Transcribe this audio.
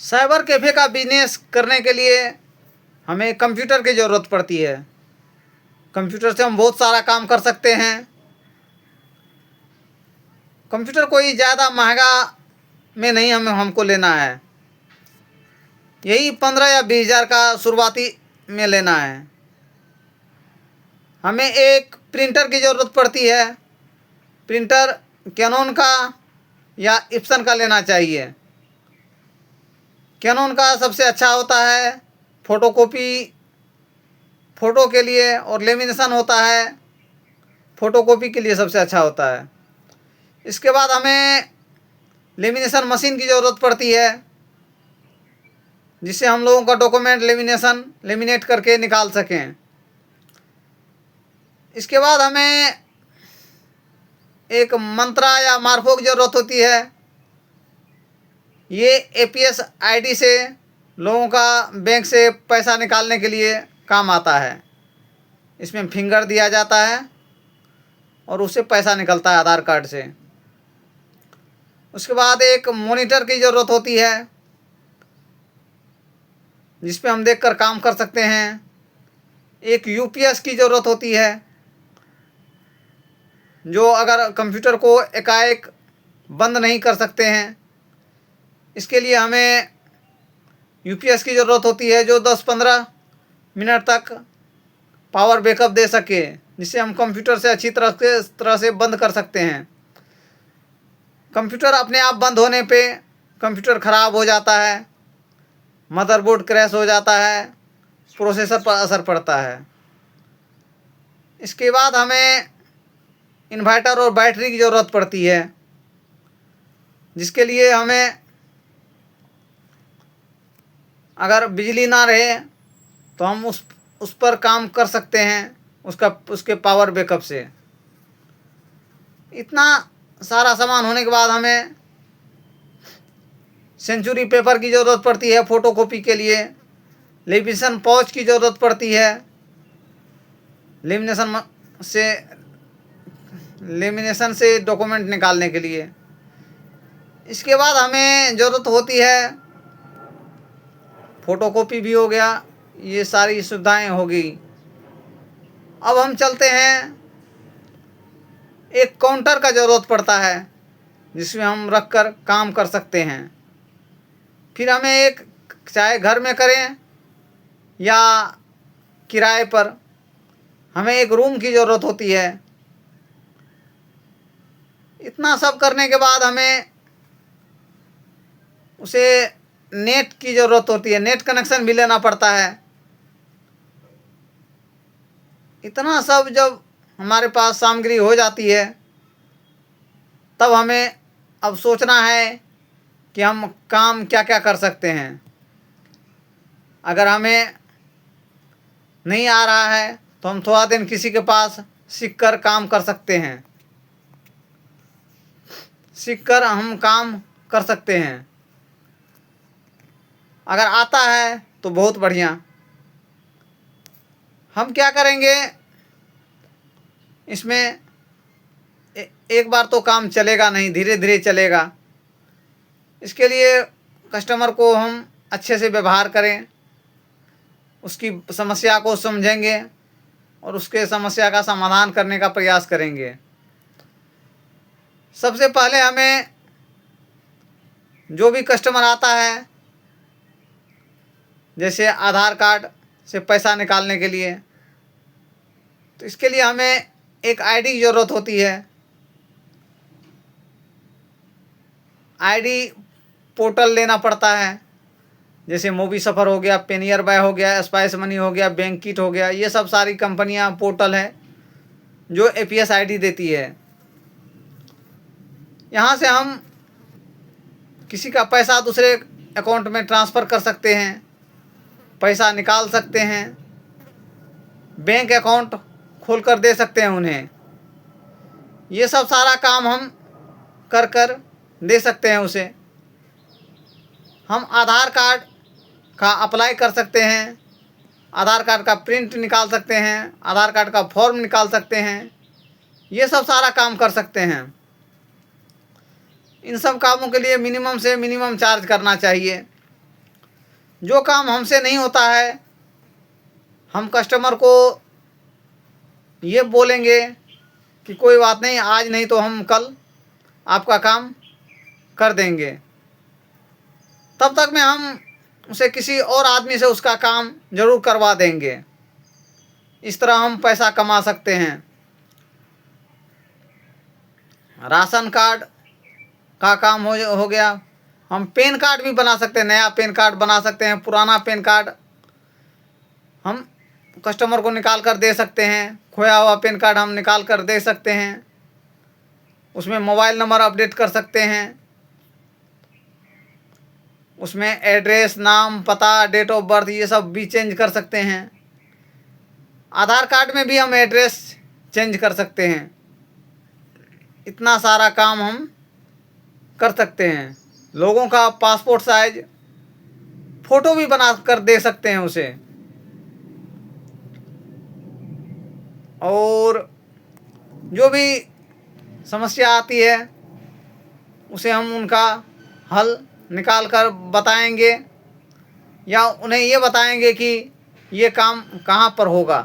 Cyber cafe का business करने के लिए हमें कंप्यूटर की ज़रूरत पड़ती है। कंप्यूटर से हम बहुत सारा काम कर सकते हैं। कंप्यूटर कोई ज़्यादा महंगा में नहीं हमको लेना है, यही 15 या 20 हज़ार का शुरुआती में लेना है। हमें एक प्रिंटर की ज़रूरत पड़ती है। प्रिंटर कैनन का या इप्सन का लेना चाहिए। कैनन का सबसे अच्छा होता है फ़ोटोकॉपी फ़ोटो के लिए, और लेमिनेशन होता है फ़ोटोकॉपी के लिए सबसे अच्छा होता है। इसके बाद हमें लेमिनेशन मशीन की ज़रूरत पड़ती है, जिससे हम लोगों का डॉक्यूमेंट लेमिनेट करके निकाल सकें। इसके बाद हमें एक मंत्रा या मार्फो की ज़रूरत होती है। ये एपीएस आईडी से लोगों का बैंक से पैसा निकालने के लिए काम आता है। इसमें फिंगर दिया जाता है और उससे पैसा निकलता है आधार कार्ड से। उसके बाद एक मॉनिटर की ज़रूरत होती है, जिस पे हम देखकर काम कर सकते हैं। एक यूपीएस की ज़रूरत होती है, जो अगर कंप्यूटर को एकाएक बंद नहीं कर सकते हैं, इसके लिए हमें यूपीएस की ज़रूरत होती है, जो 10-15 मिनट तक पावर बैकअप दे सके, जिससे हम कंप्यूटर से अच्छी तरह से बंद कर सकते हैं। कंप्यूटर अपने आप बंद होने पे कंप्यूटर ख़राब हो जाता है, मदरबोर्ड क्रैश हो जाता है, प्रोसेसर पर असर पड़ता है। इसके बाद हमें इन्वर्टर और बैटरी की ज़रूरत पड़ती है, जिसके लिए हमें अगर बिजली ना रहे तो हम उस पर काम कर सकते हैं उसके पावर बैकअप से। इतना सारा सामान होने के बाद हमें सेंचुरी पेपर की ज़रूरत पड़ती है फ़ोटोकॉपी के लिए। लेमिनेशन पाउच की ज़रूरत पड़ती है लेमिनेशन से डॉक्यूमेंट निकालने के लिए। इसके बाद हमें ज़रूरत होती है, फ़ोटोकॉपी भी हो गया, ये सारी सुविधाएं होगी। अब हम चलते हैं, एक काउंटर का ज़रूरत पड़ता है जिसमें हम रख कर काम कर सकते हैं। फिर हमें एक, चाहे घर में करें या किराए पर, हमें एक रूम की ज़रूरत होती है। इतना सब करने के बाद हमें उसे नेट की ज़रूरत होती है, नेट कनेक्शन भी लेना पड़ता है। इतना सब जब हमारे पास सामग्री हो जाती है, तब हमें अब सोचना है कि हम काम क्या क्या कर सकते हैं। अगर हमें नहीं आ रहा है तो हम थोड़ा दिन किसी के पास सीख कर काम कर सकते हैं, सीख कर हम काम कर सकते हैं। अगर आता है तो बहुत बढ़िया। हम क्या करेंगे, इसमें एक बार तो काम चलेगा नहीं, धीरे धीरे चलेगा। इसके लिए कस्टमर को हम अच्छे से व्यवहार करें, उसकी समस्या को समझेंगे और उसके समस्या का समाधान करने का प्रयास करेंगे। सबसे पहले हमें जो भी कस्टमर आता है, जैसे आधार कार्ड से पैसा निकालने के लिए, तो इसके लिए हमें एक आईडी की ज़रूरत होती है। आईडी पोर्टल लेना पड़ता है, जैसे मूवी सफ़र हो गया, पेनियर बाय हो गया, स्पाइस मनी हो गया, बैंकिट हो गया। ये सब सारी कंपनियां पोर्टल है जो एपीएस आईडी देती है। यहाँ से हम किसी का पैसा दूसरे अकाउंट में ट्रांसफ़र कर सकते हैं, पैसा निकाल सकते हैं, बैंक अकाउंट खोल कर दे सकते हैं उन्हें। ये सब सारा काम हम कर दे सकते हैं उसे। हम आधार कार्ड का अप्लाई कर सकते हैं, आधार कार्ड का प्रिंट निकाल सकते हैं, आधार कार्ड का फॉर्म निकाल सकते हैं। ये सब सारा काम कर सकते हैं। इन सब कामों के लिए मिनिमम से मिनिमम चार्ज करना चाहिए। जो काम हमसे नहीं होता है हम कस्टमर को ये बोलेंगे कि कोई बात नहीं, आज नहीं तो हम कल आपका काम कर देंगे। तब तक में हम उसे किसी और आदमी से उसका काम ज़रूर करवा देंगे। इस तरह हम पैसा कमा सकते हैं। राशन कार्ड का काम हो गया। हम पैन कार्ड भी बना सकते हैं, नया पैन कार्ड बना सकते हैं। पुराना पैन कार्ड हम कस्टमर को निकाल कर दे सकते हैं। खोया हुआ पैन कार्ड हम निकाल कर दे सकते हैं। उसमें मोबाइल नंबर अपडेट कर सकते हैं। उसमें एड्रेस, नाम, पता, डेट ऑफ बर्थ ये सब भी चेंज कर सकते हैं। आधार कार्ड में भी हम एड्रेस चेंज कर सकते हैं। इतना सारा काम हम कर सकते हैं। लोगों का पासपोर्ट साइज फ़ोटो भी बना कर दे सकते हैं उसे। और जो भी समस्या आती है उसे हम उनका हल निकाल कर बताएंगे या उन्हें ये बताएंगे कि ये काम कहाँ पर होगा।